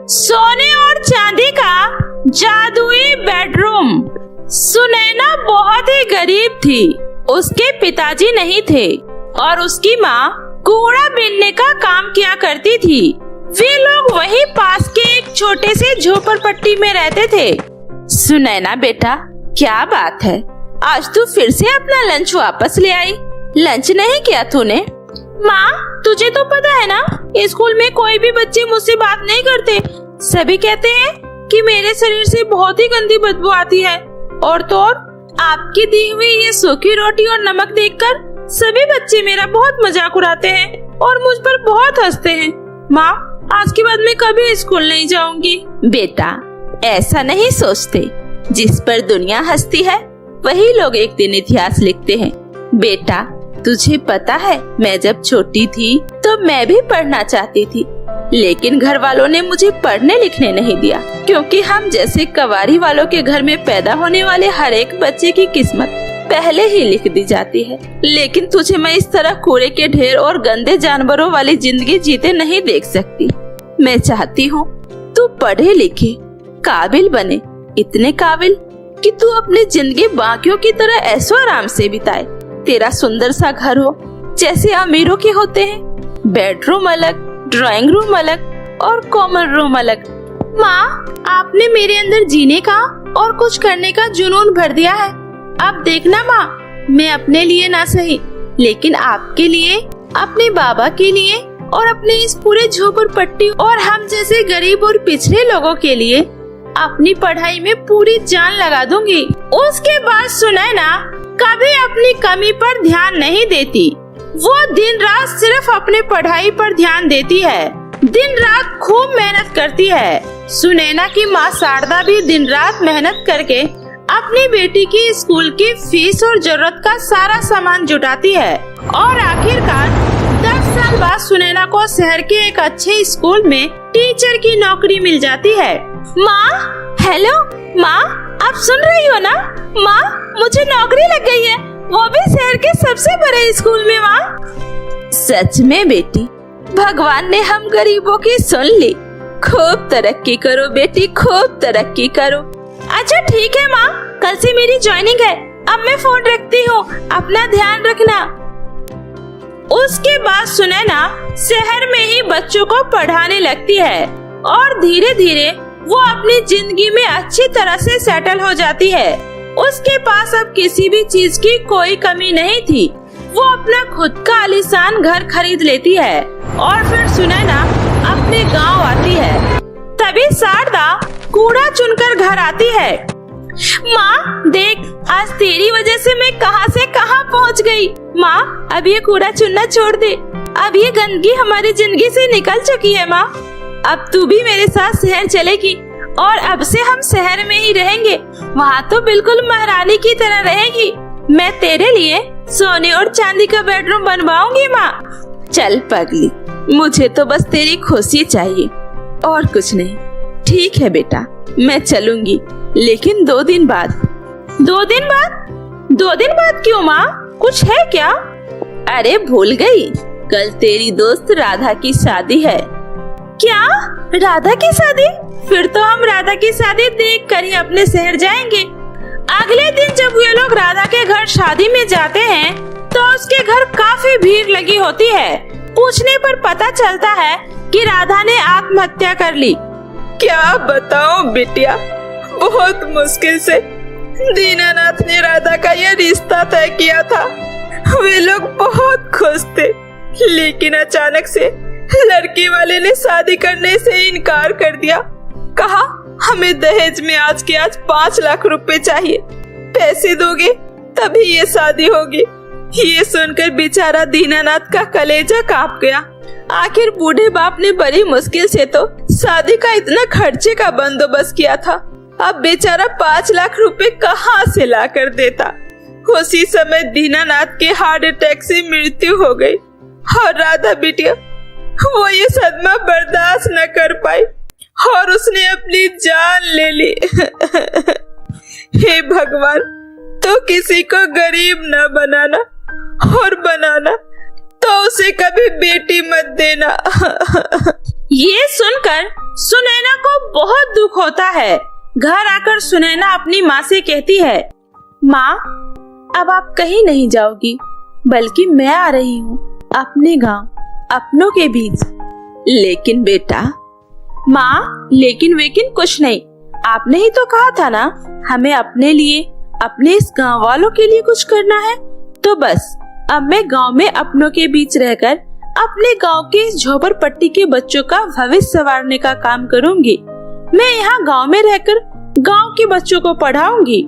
सोने और चांदी का जादुई बेडरूम। सुनैना बहुत ही गरीब थी। उसके पिताजी नहीं थे और उसकी माँ कूड़ा बीनने का काम किया करती थी। वे लोग वहीं पास के एक छोटे से झोपड़पट्टी में रहते थे। सुनैना बेटा, क्या बात है, आज तू फिर से अपना लंच वापस ले आई? लंच नहीं किया तूने? माँ, तुझे तो पता है ना, स्कूल में कोई भी बच्चे मुझसे बात नहीं करते। सभी कहते हैं कि मेरे शरीर से बहुत ही गंदी बदबू आती है। और तो और आपकी दी हुई ये सूखी रोटी और नमक देखकर सभी बच्चे मेरा बहुत मजाक उड़ाते हैं और मुझ पर बहुत हंसते हैं। माँ, आज के बाद मैं कभी स्कूल नहीं जाऊंगी। बेटा, ऐसा नहीं सोचते। जिस पर दुनिया हंसती है वही लोग एक दिन इतिहास लिखते हैं। बेटा, तुझे पता है, मैं जब छोटी थी तो मैं भी पढ़ना चाहती थी, लेकिन घर वालों ने मुझे पढ़ने लिखने नहीं दिया, क्योंकि हम जैसे कवारी वालों के घर में पैदा होने वाले हर एक बच्चे की किस्मत पहले ही लिख दी जाती है। लेकिन तुझे मैं इस तरह कूड़े के ढेर और गंदे जानवरों वाली जिंदगी जीते नहीं देख सकती। मैं चाहती हूँ तू पढ़े लिखे, काबिल बने, इतने काबिल कि तू अपनी जिंदगी बाकियों की तरह ऐशो आराम से बिताए। तेरा सुंदर सा घर हो जैसे अमीरों के होते हैं, बेडरूम अलग, ड्राइंग रूम अलग और कॉमन रूम अलग। माँ, आपने मेरे अंदर जीने का और कुछ करने का जुनून भर दिया है। अब देखना माँ, मैं अपने लिए ना सही, लेकिन आपके लिए, अपने बाबा के लिए और अपने इस पूरे झोपड़पट्टी और हम जैसे गरीब और पिछड़े लोगों के लिए अपनी पढ़ाई में पूरी जान लगा दूंगी। उसके बाद सुनैना कभी अपनी कमी पर ध्यान नहीं देती। वो दिन रात सिर्फ अपने पढ़ाई पर ध्यान देती है, दिन रात खूब मेहनत करती है। सुनैना की माँ शारदा भी दिन रात मेहनत करके अपनी बेटी की स्कूल की फीस और जरूरत का सारा सामान जुटाती है और आखिरकार 10 साल बाद सुनैना को शहर के एक अच्छे स्कूल में टीचर की नौकरी मिल जाती है। माँ, हेलो माँ, आप सुन रही हो ना? माँ, मुझे नौकरी लग गई है, वो भी शहर के सबसे बड़े स्कूल में। माँ, सच में बेटी, भगवान ने हम गरीबों की सुन ली। खूब तरक्की करो बेटी, खूब तरक्की करो। अच्छा ठीक है माँ, कल से मेरी ज्वाइनिंग है। अब मैं फोन रखती हूँ, अपना ध्यान रखना। उसके बाद सुनैना शहर में ही बच्चों को पढ़ाने लगती है और धीरे धीरे वो अपनी जिंदगी में अच्छी तरह से सेटल हो जाती है। उसके पास अब किसी भी चीज की कोई कमी नहीं थी। वो अपना खुद का आलीशान घर खरीद लेती है और फिर सुनैना अपने गांव आती है। तभी शारदा कूड़ा चुनकर घर आती है। माँ देख, आज तेरी वजह से मैं कहां से कहां पहुंच गई। माँ, अब ये कूड़ा चुनना छोड़ दे, अब ये गंदगी हमारी जिंदगी से निकल चुकी है। माँ, अब तू भी मेरे साथ शहर चलेगी और अब से हम शहर में ही रहेंगे। वहाँ तो बिल्कुल महारानी की तरह रहेगी। मैं तेरे लिए सोने और चांदी का बेडरूम बनवाऊंगी। माँ, चल पगली, मुझे तो बस तेरी खुशी चाहिए और कुछ नहीं। ठीक है बेटा, मैं चलूंगी, लेकिन 2 दिन बाद। 2 दिन बाद? 2 दिन बाद क्यों माँ, कुछ है क्या? अरे भूल गई, कल तेरी दोस्त राधा की शादी है। क्या, राधा की शादी? फिर तो हम राधा की शादी देख कर ही अपने शहर जाएंगे। अगले दिन जब ये लोग राधा के घर शादी में जाते हैं तो उसके घर काफी भीड़ लगी होती है। पूछने पर पता चलता है कि राधा ने आत्महत्या कर ली। क्या बताऊं बिटिया, बहुत मुश्किल से दीनानाथ ने राधा का यह रिश्ता तय किया था। वे लोग बहुत खुश थे, लेकिन अचानक से लड़की वाले ने शादी करने से इनकार कर दिया। कहा, हमें दहेज में आज के आज 5 लाख रुपए चाहिए, पैसे दोगे तभी ये शादी होगी। ये सुनकर बेचारा दीनानाथ का कलेजा कांप गया। आखिर बूढ़े बाप ने बड़ी मुश्किल से तो शादी का इतना खर्चे का बंदोबस्त किया था, अब बेचारा 5 लाख रुपए कहाँ से ला कर देता। उसी समय दीनानाथ के हार्ट अटैक से मृत्यु हो गई और राधा बिटिया वो ये सदमा बर्दाश्त न कर पाई और उसने अपनी जान ले ली। हे भगवान, तो किसी को गरीब न बनाना और बनाना तो उसे कभी बेटी मत देना। ये सुनकर सुनैना को बहुत दुख होता है। घर आकर सुनैना अपनी माँ से कहती है, माँ, अब आप कहीं नहीं जाओगी, बल्कि मैं आ रही हूँ अपने गांव, अपनों के बीच। लेकिन बेटा। माँ, लेकिन वेकिन कुछ नहीं। आपने ही तो कहा था ना, हमें अपने लिए, अपने इस गांव वालों के लिए कुछ करना है। तो बस अब मैं गांव में अपनों के बीच रहकर अपने गांव के इस झोपड़पट्टी के बच्चों का भविष्य संवारने का काम करूंगी। मैं यहाँ गांव में रहकर गांव के बच्चों को पढ़ाऊंगी।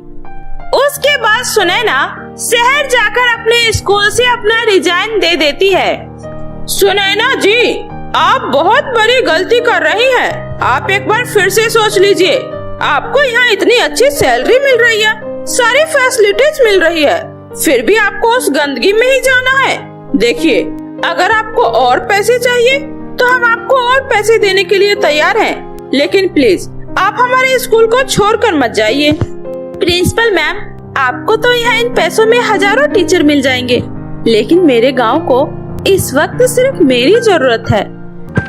उसके बाद सुनैना शहर जाकर अपने स्कूल से अपना रिजाइन दे देती है। सुनैना जी, आप बहुत बड़ी गलती कर रही हैं। आप एक बार फिर से सोच लीजिए। आपको यहाँ इतनी अच्छी सैलरी मिल रही है, सारी फैसिलिटीज मिल रही है, फिर भी आपको उस गंदगी में ही जाना है। देखिए, अगर आपको और पैसे चाहिए तो हम आपको और पैसे देने के लिए तैयार हैं, लेकिन प्लीज आप हमारे स्कूल को छोड़कर मत जाइए। प्रिंसिपल मैम, आपको तो यहाँ इन पैसों में हजारों टीचर मिल जाएंगे, लेकिन मेरे गांव को इस वक्त सिर्फ मेरी जरूरत है।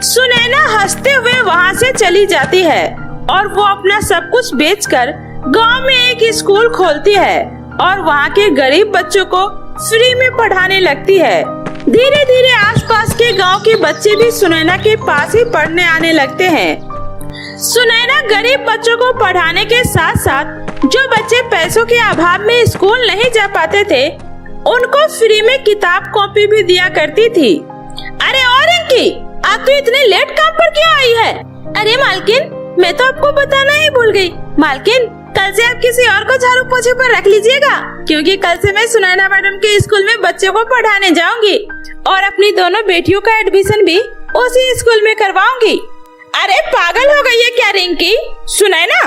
सुनैना हंसते हुए वहाँ से चली जाती है और वो अपना सब कुछ बेचकर गांव में एक स्कूल खोलती है और वहाँ के गरीब बच्चों को फ्री में पढ़ाने लगती है। धीरे धीरे आसपास के गांव के बच्चे भी सुनैना के पास ही पढ़ने आने लगते हैं। सुनैना गरीब बच्चों को पढ़ाने के साथ साथ जो बच्चे पैसों के अभाव में स्कूल नहीं जा पाते थे, उनको फ्री में किताब कॉपी भी दिया करती थी। अरे और रिंकी, आप तो इतने लेट काम पर क्यों आई है? अरे मालकिन, मैं तो आपको बताना ही भूल गई। मालकिन, कल से आप किसी और को झाड़ू पोछे पर रख लीजिएगा, क्योंकि कल से मैं सुनैना मैडम के स्कूल में बच्चों को पढ़ाने जाऊंगी और अपनी दोनों बेटियों का एडमिशन भी उसी स्कूल में करवाऊंगी। अरे पागल हो गई है क्या रिंकी? सुनैना,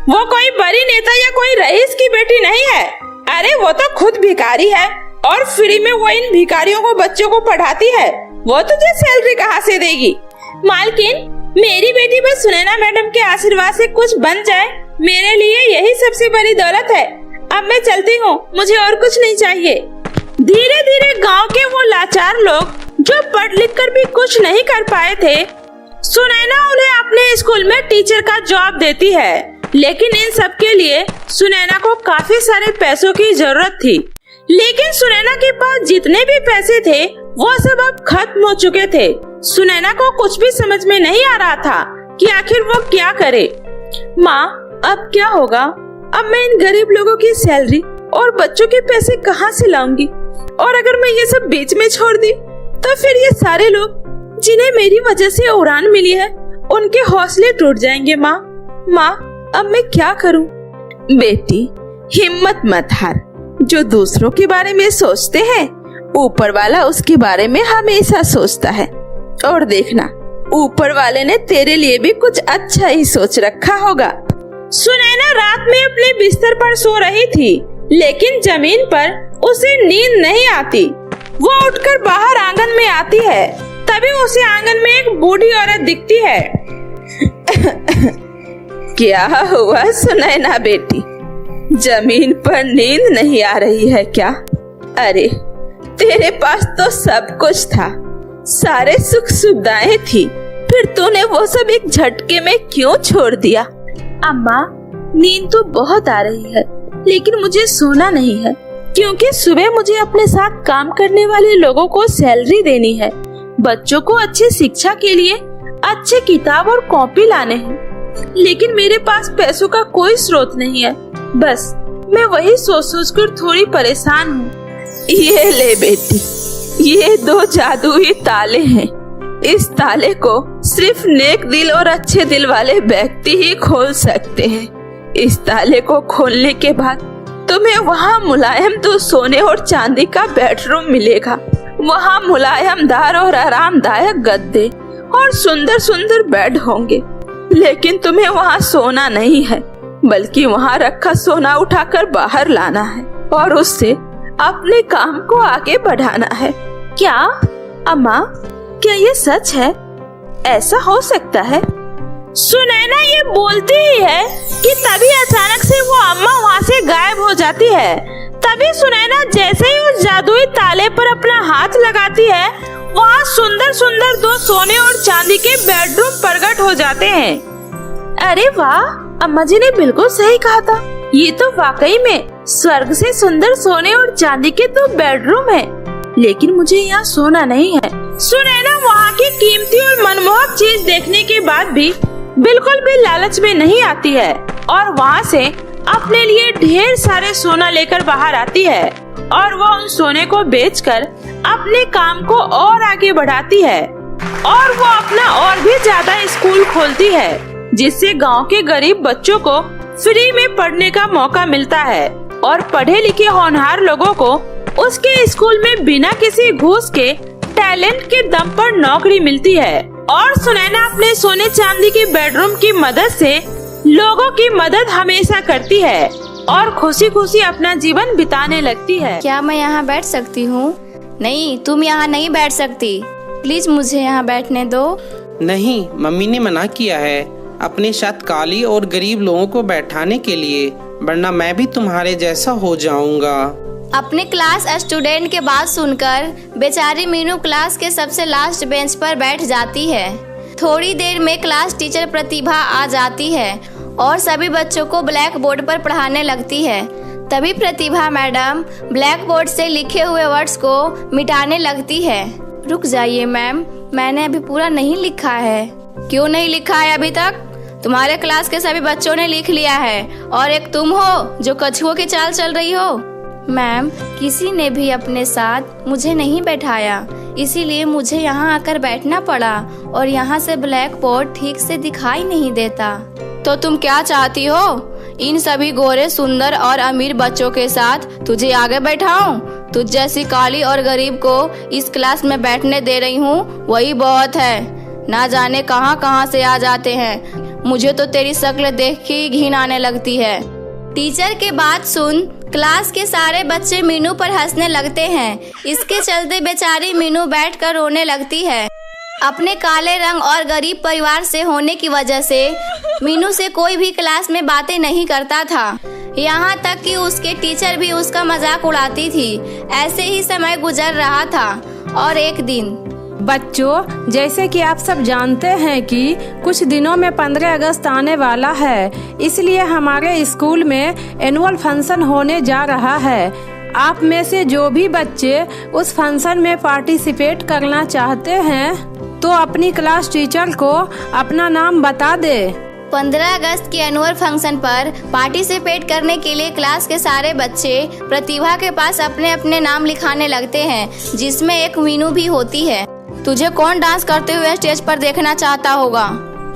वो कोई बड़ी नेता या कोई रईस की बेटी नहीं है। अरे वो तो खुद भिखारी है और फ्री में वो इन भिखारियों को बच्चों को पढ़ाती है। वो तुझे सैलरी कहाँ से देगी? मालकिन, मेरी बेटी बस सुनैना मैडम के आशीर्वाद से कुछ बन जाए, मेरे लिए यही सबसे बड़ी दौलत है। अब मैं चलती हूँ, मुझे और कुछ नहीं चाहिए। धीरे धीरे गांव के वो लाचार लोग जो पढ़ लिख कर भी कुछ नहीं कर पाए थे, सुनैना उन्हें अपने स्कूल में टीचर का जॉब देती है। लेकिन इन सब के लिए सुनैना को काफी सारे पैसों की जरूरत थी। लेकिन सुनैना के पास जितने भी पैसे थे वो सब अब खत्म हो चुके थे। सुनैना को कुछ भी समझ में नहीं आ रहा था कि आखिर वो क्या करे। माँ, अब क्या होगा? अब मैं इन गरीब लोगों की सैलरी और बच्चों के पैसे कहाँ से लाऊंगी? और अगर मैं ये सब बीच में छोड़ दी तो फिर ये सारे लोग जिन्हें मेरी वजह से उड़ान मिली है, उनके हौसले टूट जाएंगे। माँ, अब मैं क्या करूँ? बेटी, हिम्मत मत हार। जो दूसरों के बारे में सोचते हैं, ऊपर वाला उसके बारे में हमेशा सोचता है। और देखना, ऊपर वाले ने तेरे लिए भी कुछ अच्छा ही सोच रखा होगा। सुनैना रात में अपने बिस्तर पर सो रही थी, लेकिन जमीन पर उसे नींद नहीं आती। वो उठकर बाहर आंगन में आती है, तभी उसे आंगन में एक बूढ़ी औरत दिखती है। क्या हुआ सुनैना बेटी? जमीन पर नींद नहीं आ रही है क्या? अरे, तेरे पास तो सब कुछ था, सारे सुख सुविधाएं थी, फिर तूने वो सब एक झटके में क्यों छोड़ दिया? अम्मा, नींद तो बहुत आ रही है, लेकिन मुझे सोना नहीं है, क्योंकि सुबह मुझे अपने साथ काम करने वाले लोगों को सैलरी देनी है। बच्चों को अच्छी शिक्षा के लिए अच्छे किताब और कॉपी लाने हैं, लेकिन मेरे पास पैसों का कोई स्रोत नहीं है। बस मैं वही सोच सोच कर थोड़ी परेशान हूँ। ये ले बेटी, ये 2 जादुई ताले हैं। इस ताले को सिर्फ नेक दिल और अच्छे दिल वाले व्यक्ति ही खोल सकते हैं। इस ताले को खोलने के बाद तुम्हें वहाँ मुलायम तो सोने और चांदी का बेडरूम मिलेगा। वहाँ मुलायमदार और आरामदायक गद्दे और सुंदर सुंदर बेड होंगे। लेकिन तुम्हें वहाँ सोना नहीं है, बल्कि वहाँ रखा सोना उठाकर बाहर लाना है और उससे अपने काम को आगे बढ़ाना है। क्या अम्मा, क्या ये सच है? ऐसा हो सकता है? सुनैना ये बोलती ही है कि तभी अचानक से वो अम्मा वहाँ से गायब हो जाती है। तभी सुनैना जैसे ही उस जादुई ताले पर अपना हाथ लगाती है, वहाँ सुंदर सुंदर 2 सोने और चांदी के बेडरूम हो जाते हैं। अरे वाह, अम्मा जी ने बिल्कुल सही कहा था। ये तो वाकई में स्वर्ग से सुंदर सोने और चांदी के तो बेडरूम है, लेकिन मुझे यहाँ सोना नहीं है। सुनैना वहाँ की कीमती और मनमोहक चीज देखने के बाद भी बिल्कुल भी लालच में नहीं आती है और वहाँ से अपने लिए ढेर सारे सोना लेकर बाहर आती है और वो उन सोने को बेचकर अपने काम को और आगे बढ़ाती है और वो अपना और भी ज्यादा स्कूल खोलती है, जिससे गांव के गरीब बच्चों को फ्री में पढ़ने का मौका मिलता है और पढ़े लिखे होनहार लोगों को उसके स्कूल में बिना किसी घूस के टैलेंट के दम पर नौकरी मिलती है। और सुनैना अपने सोने चांदी के बेडरूम की मदद से लोगों की मदद हमेशा करती है और खुशी खुशी अपना जीवन बिताने लगती है। क्या मैं यहाँ बैठ सकती हूँ? नहीं, तुम यहाँ नहीं बैठ सकती। प्लीज मुझे यहाँ बैठने दो। नहीं, मम्मी ने मना किया है अपने साथ काली और गरीब लोगों को बैठाने के लिए, वरना मैं भी तुम्हारे जैसा हो जाऊंगा। अपने क्लास स्टूडेंट के बात सुनकर बेचारी मीनू क्लास के सबसे लास्ट बेंच पर बैठ जाती है। थोड़ी देर में क्लास टीचर प्रतिभा आ जाती है और सभी बच्चों को ब्लैक बोर्ड पर पढ़ाने लगती है। तभी प्रतिभा मैडम ब्लैक बोर्ड से लिखे हुए वर्ड्स को मिटाने लगती है। रुक जाइए मैम, मैंने अभी पूरा नहीं लिखा है। क्यों नहीं लिखा है अभी तक? तुम्हारे क्लास के सभी बच्चों ने लिख लिया है और एक तुम हो जो कछुओं की चाल चल रही हो। मैम, किसी ने भी अपने साथ मुझे नहीं बैठाया, इसीलिए मुझे यहाँ आकर बैठना पड़ा और यहाँ से ब्लैक बोर्ड ठीक से दिखाई नहीं देता। तो तुम क्या चाहती हो? इन सभी गोरे सुंदर और अमीर बच्चों के साथ तुझे आगे बैठाऊं? तुझ जैसी काली और गरीब को इस क्लास में बैठने दे रही हूँ, वही बहुत है। ना जाने कहाँ कहाँ से आ जाते हैं। मुझे तो तेरी शक्ल देख के ही घिन आने लगती है। टीचर के बात सुन क्लास के सारे बच्चे मीनू पर हंसने लगते हैं। इसके चलते बेचारी मीनू बैठकर रोने लगती है। अपने काले रंग और गरीब परिवार से होने की वजह से मीनू से कोई भी क्लास में बातें नहीं करता था। यहाँ तक कि उसके टीचर भी उसका मजाक उड़ाती थी। ऐसे ही समय गुजर रहा था और एक दिन बच्चों, जैसे कि आप सब जानते हैं कि कुछ दिनों में 15 अगस्त आने वाला है, इसलिए हमारे स्कूल में एनुअल फंक्शन होने जा रहा है। आप में से जो भी बच्चे उस फंक्शन में पार्टिसिपेट करना चाहते हैं तो अपनी क्लास टीचर को अपना नाम बता दे। 15 अगस्त के एनुअल फंक्शन पर पार्टिसिपेट करने के लिए क्लास के सारे बच्चे प्रतिभा के पास अपने अपने नाम लिखाने लगते हैं, जिसमें एक मीनू भी होती है। तुझे कौन डांस करते हुए स्टेज पर देखना चाहता होगा?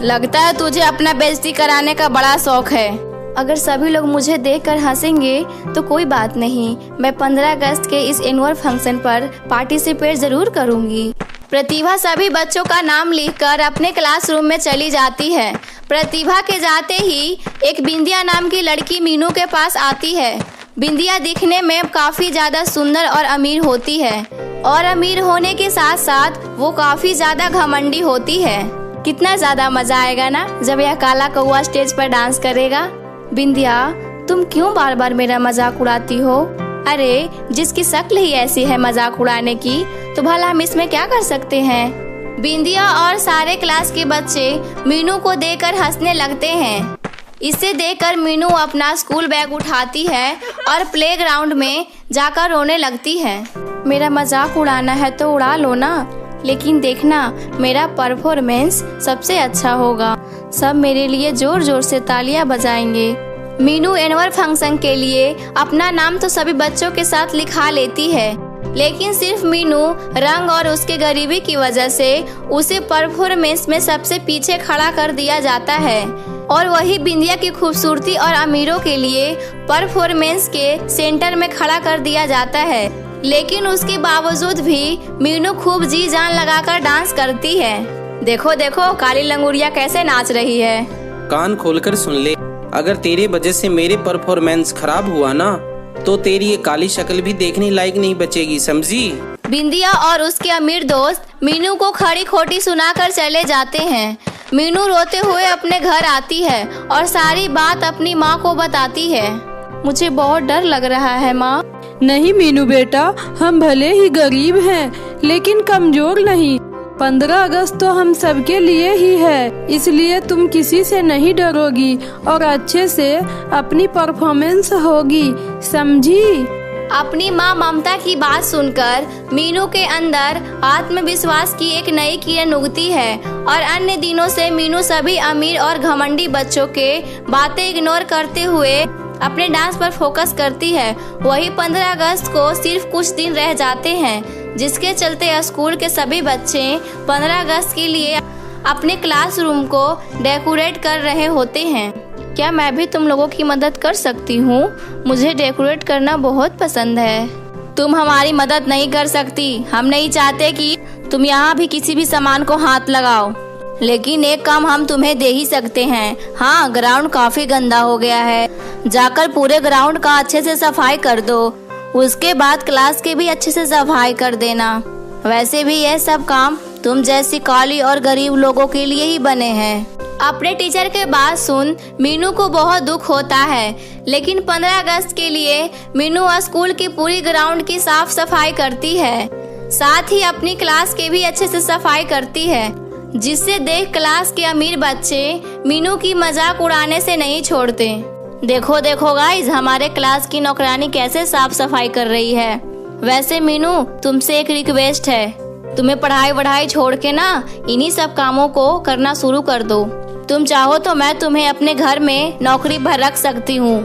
लगता है तुझे अपना बेइज्जती कराने का बड़ा शौक है। अगर सभी लोग मुझे देखकर हंसेंगे तो कोई बात नहीं, मैं 15 अगस्त के इस एनुअल फंक्शन पर पार्टिसिपेट जरूर करूंगी। प्रतिभा सभी बच्चों का नाम लिखकर अपने क्लासरूम में चली जाती है। प्रतिभा के जाते ही एक बिंदिया नाम की लड़की मीनू के पास आती है। बिंदिया दिखने में काफी ज्यादा सुंदर और अमीर होती है और अमीर होने के साथ साथ वो काफी ज्यादा घमंडी होती है। कितना ज्यादा मजा आएगा ना जब यह काला कौवा स्टेज पर डांस करेगा। बिंदिया, तुम क्यों बार बार मेरा मजाक उड़ाती हो? अरे, जिसकी शक्ल ही ऐसी है मजाक उड़ाने की, तो भला हम इसमें क्या कर सकते हैं? बिंदिया और सारे क्लास के बच्चे मीनू को देखकर हंसने लगते हैं। इसे देखकर मीनू अपना स्कूल बैग उठाती है और प्लेग्राउंड में जाकर रोने लगती है। मेरा मजाक उड़ाना है तो उड़ा लो ना, लेकिन देखना मेरा परफॉर्मेंस सबसे अच्छा होगा। सब मेरे लिए जोर जोर से तालियां बजाएंगे। मीनू एनुअल फंक्शन के लिए अपना नाम तो सभी बच्चों के साथ लिखा लेती है, लेकिन सिर्फ मीनू रंग और उसके गरीबी की वजह से उसे परफॉर्मेंस में सबसे पीछे खड़ा कर दिया जाता है और वही बिंदिया की खूबसूरती और अमीरों के लिए परफॉर्मेंस के सेंटर में खड़ा कर दिया जाता है। लेकिन उसके बावजूद भी मीनू खूब जी जान लगाकर डांस करती है। देखो देखो काली लंगूरिया कैसे नाच रही है। कान खोलकर सुन ले, अगर तेरे वजह से मेरे परफॉर्मेंस खराब हुआ ना तो तेरी ये काली शक्ल भी देखने लायक नहीं बचेगी, समझी? बिंदिया और उसके अमीर दोस्त मीनू को खड़ी खोटी सुनाकर चले जाते हैं। मीनू रोते हुए अपने घर आती है और सारी बात अपनी माँ को बताती है। मुझे बहुत डर लग रहा है माँ। नहीं मीनू बेटा, हम भले ही गरीब हैं लेकिन कमजोर नहीं। 15 अगस्त तो हम सबके लिए ही है, इसलिए तुम किसी से नहीं डरोगी और अच्छे से अपनी परफॉर्मेंस होगी, समझी? अपनी माँ ममता की बात सुनकर मीनू के अंदर आत्मविश्वास की एक नई किरण उगती है और अन्य दिनों से मीनू सभी अमीर और घमंडी बच्चों के बातें इग्नोर करते हुए अपने डांस पर फोकस करती है। वही 15 अगस्त को सिर्फ कुछ दिन रह जाते हैं, जिसके चलते स्कूल के सभी बच्चे 15 अगस्त के लिए अपने क्लासरूम को डेकोरेट कर रहे होते हैं। क्या मैं भी तुम लोगों की मदद कर सकती हूँ? मुझे डेकोरेट करना बहुत पसंद है। तुम हमारी मदद नहीं कर सकती। हम नहीं चाहते कि तुम यहाँ भी किसी भी सामान को हाथ लगाओ, लेकिन एक काम हम तुम्हें दे ही सकते हैं। हाँ, ग्राउंड काफी गंदा हो गया है, जाकर पूरे ग्राउंड का अच्छे से सफाई कर दो। उसके बाद क्लास की भी अच्छे से सफाई कर देना। वैसे भी यह सब काम तुम जैसी काली और गरीब लोगों के लिए ही बने हैं। अपने टीचर के बात सुन मीनू को बहुत दुख होता है, लेकिन 15 अगस्त के लिए मीनू स्कूल की पूरी ग्राउंड की साफ सफाई करती है, साथ ही अपनी क्लास की भी अच्छे से सफाई करती है, जिससे देख क्लास के अमीर बच्चे मीनू की मजाक उड़ाने से नहीं छोड़ते। देखो देखो गाइस, हमारे क्लास की नौकरानी कैसे साफ सफाई कर रही है। वैसे मीनू, तुमसे एक रिक्वेस्ट है, तुम्हें पढ़ाई वढ़ाई छोड़ के ना इन्हीं सब कामों को करना शुरू कर दो। तुम चाहो तो मैं तुम्हें अपने घर में नौकरी पर रख सकती हूँ।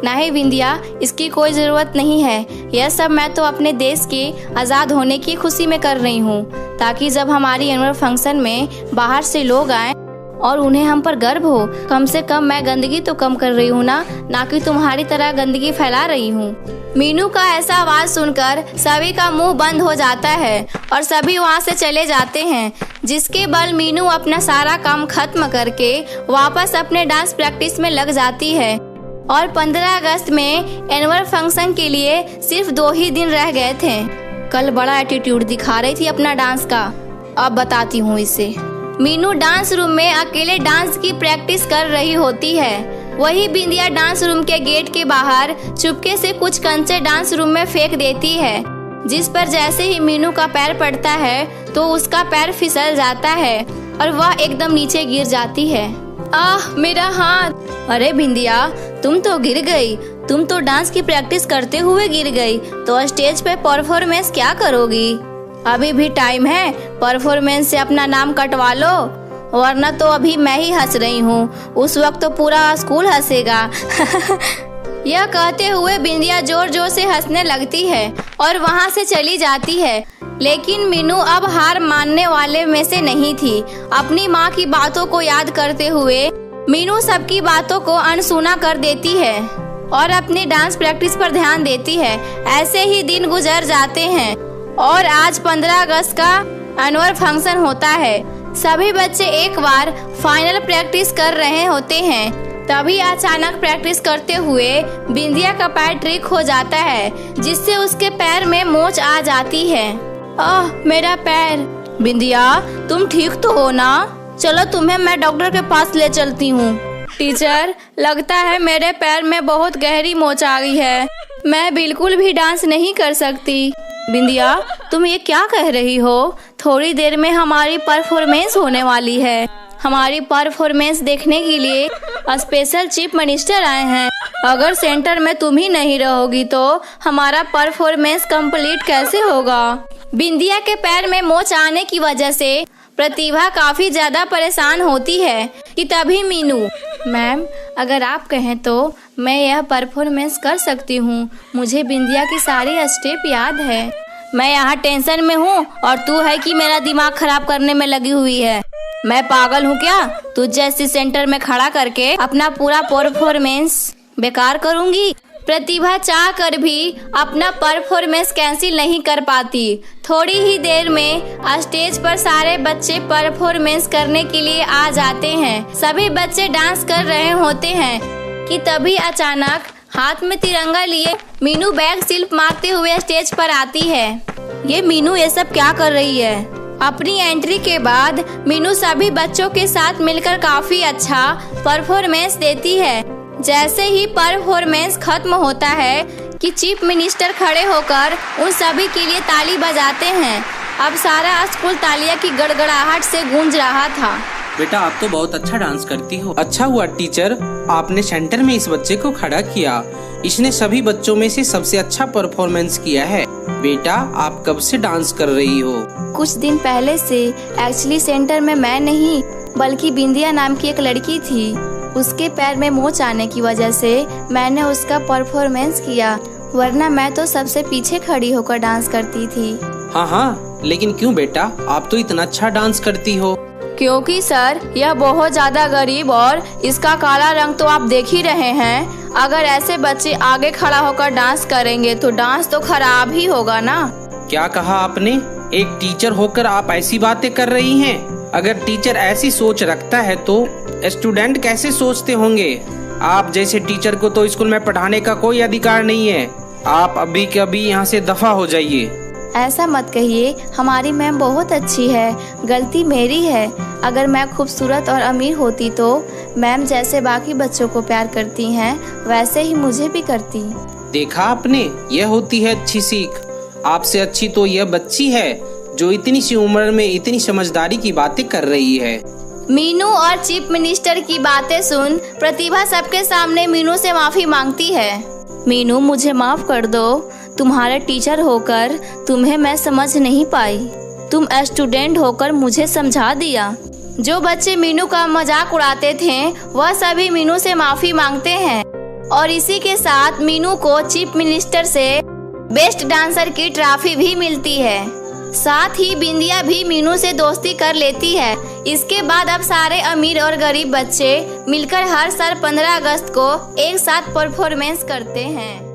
नहीं बिंदिया, इसकी कोई जरूरत नहीं है। यह सब मैं तो अपने देश के आजाद होने की खुशी में कर रही हूँ, ताकि जब हमारी एनुअल फंक्शन में बाहर से लोग आए और उन्हें हम पर गर्व हो। कम से कम मैं गंदगी तो कम कर रही हूँ ना कि तुम्हारी तरह गंदगी फैला रही हूँ। मीनू का ऐसा आवाज सुनकर सभी का मुंह बंद हो जाता है और सभी वहाँ से चले जाते हैं, जिसके बल मीनू अपना सारा काम खत्म करके वापस अपने डांस प्रैक्टिस में लग जाती है। और 15 अगस्त में एनुअल फंक्शन के लिए सिर्फ 2 ही दिन रह गए थे। कल बड़ा एटीट्यूड दिखा रही थी अपना डांस का, अब बताती हूँ इसे। मीनू डांस रूम में अकेले डांस की प्रैक्टिस कर रही होती है। वही बिंदिया डांस रूम के गेट के बाहर चुपके से कुछ कंचे डांस रूम में फेंक देती है, जिस पर जैसे ही मीनू का पैर पड़ता है तो उसका पैर फिसल जाता है और वह एकदम नीचे गिर जाती है। आह, मेरा हाथ! अरे बिंदिया, तुम तो गिर गई। तुम तो डांस की प्रैक्टिस करते हुए गिर गई, तो स्टेज पे परफॉर्मेंस क्या करोगी? अभी भी टाइम है, परफॉर्मेंस से अपना नाम कटवा लो, वरना तो अभी मैं ही हंस रही हूँ, उस वक्त तो पूरा स्कूल हंसेगा। यह कहते हुए बिंदिया जोर जोर से हंसने लगती है और वहाँ से चली जाती है। लेकिन मीनू अब हार मानने वाले में से नहीं थी। अपनी माँ की बातों को याद करते हुए मीनू सबकी बातों को अनसुना कर देती है और अपनी डांस प्रैक्टिस पर ध्यान देती है। ऐसे ही दिन गुजर जाते हैं और आज 15 अगस्त का एनुअल फंक्शन होता है। सभी बच्चे एक बार फाइनल प्रैक्टिस कर रहे होते हैं, तभी अचानक प्रैक्टिस करते हुए बिंदिया का पैर ट्रिक हो जाता है, जिससे उसके पैर में मोच आ जाती है। आह, मेरा पैर! बिंदिया, तुम ठीक तो हो ना? चलो तुम्हें मैं डॉक्टर के पास ले चलती हूँ। टीचर, लगता है मेरे पैर में बहुत गहरी मोच आ गई है, मैं बिल्कुल भी डांस नहीं कर सकती। बिंदिया, तुम ये क्या कह रही हो? थोड़ी देर में हमारी परफॉर्मेंस होने वाली है। हमारी परफॉर्मेंस देखने के लिए स्पेशल चीफ मिनिस्टर आए हैं। अगर सेंटर में तुम ही नहीं रहोगी तो हमारा परफॉर्मेंस कंप्लीट कैसे होगा? बिंदिया के पैर में मोच आने की वजह से प्रतिभा काफी ज्यादा परेशान होती है कि तभी मीनू, मैम, अगर आप कहें तो मैं यह परफॉर्मेंस कर सकती हूँ। मुझे बिंदिया की सारी स्टेप याद है। मैं यहाँ टेंशन में हूँ और तू है कि मेरा दिमाग खराब करने में लगी हुई है। मैं पागल हूँ क्या? तू जैसे सेंटर में खड़ा करके अपना पूरा परफॉर्मेंस बेकार करूँगी? प्रतिभा चाह कर भी अपना परफॉर्मेंस कैंसिल नहीं कर पाती। थोड़ी ही देर में स्टेज पर सारे बच्चे परफॉर्मेंस करने के लिए आ जाते हैं। सभी बच्चे डांस कर रहे होते हैं कि तभी अचानक हाथ में तिरंगा लिए मीनू बैक स्लिप मारते हुए स्टेज पर आती है। ये मीनू ये सब क्या कर रही है? अपनी एंट्री के बाद मीनू सभी बच्चों के साथ मिलकर काफी अच्छा परफॉर्मेंस देती है। जैसे ही परफॉर्मेंस खत्म होता है कि चीफ मिनिस्टर खड़े होकर उन सभी के लिए ताली बजाते हैं अब सारा स्कूल तालियां की गड़गड़ाहट से गूंज रहा था। बेटा आप तो बहुत अच्छा डांस करती हो। अच्छा हुआ टीचर आपने सेंटर में इस बच्चे को खड़ा किया। इसने सभी बच्चों में से सबसे अच्छा परफॉर्मेंस किया है। बेटा आप कब से डांस कर रही हो? कुछ दिन पहले से। एक्चुअली सेंटर में मैं नहीं बल्कि बिंदिया नाम की एक लड़की थी। उसके पैर में मोच आने की वजह से मैंने उसका परफॉर्मेंस किया, वरना मैं तो सबसे पीछे खड़ी होकर डांस करती थी। हाँ, लेकिन क्यों बेटा, आप तो इतना अच्छा डांस करती हो। क्योंकि सर यह बहुत ज्यादा गरीब और इसका काला रंग तो आप देख ही रहे हैं। अगर ऐसे बच्चे आगे खड़ा होकर डांस करेंगे तो डांस तो खराब ही होगा ना। क्या कहा आपने? एक टीचर होकर आप ऐसी बातें कर रही हैं? अगर टीचर ऐसी सोच रखता है तो स्टूडेंट कैसे सोचते होंगे? आप जैसे टीचर को तो स्कूल में पढ़ाने का कोई अधिकार नहीं है। आप अभी के अभी यहाँ से दफा हो जाइए। ऐसा मत कहिए, हमारी मैम बहुत अच्छी है, गलती मेरी है। अगर मैं खूबसूरत और अमीर होती तो मैम जैसे बाकी बच्चों को प्यार करती हैं वैसे ही मुझे भी करती। देखा आपने, यह होती है अच्छी सीख। आपसे अच्छी तो यह बच्ची है जो इतनी सी उम्र में इतनी समझदारी की बातें कर रही है। मीनू और चीफ मिनिस्टर की बातें सुन प्रतिभा सबके सामने मीनू से माफी मांगती है। मीनू मुझे माफ कर दो, तुम्हारे टीचर होकर तुम्हें मैं समझ नहीं पाई। तुम स्टूडेंट होकर मुझे समझा दिया। जो बच्चे मीनू का मजाक उड़ाते थे वह सभी मीनू से माफी मांगते हैं और इसी के साथ मीनू को चीफ मिनिस्टर से बेस्ट डांसर की ट्रॉफी भी मिलती है। साथ ही बिंदिया भी मीनू से दोस्ती कर लेती है। इसके बाद अब सारे अमीर और गरीब बच्चे मिलकर हर साल 15 अगस्त को एक साथ परफॉर्मेंस करते हैं।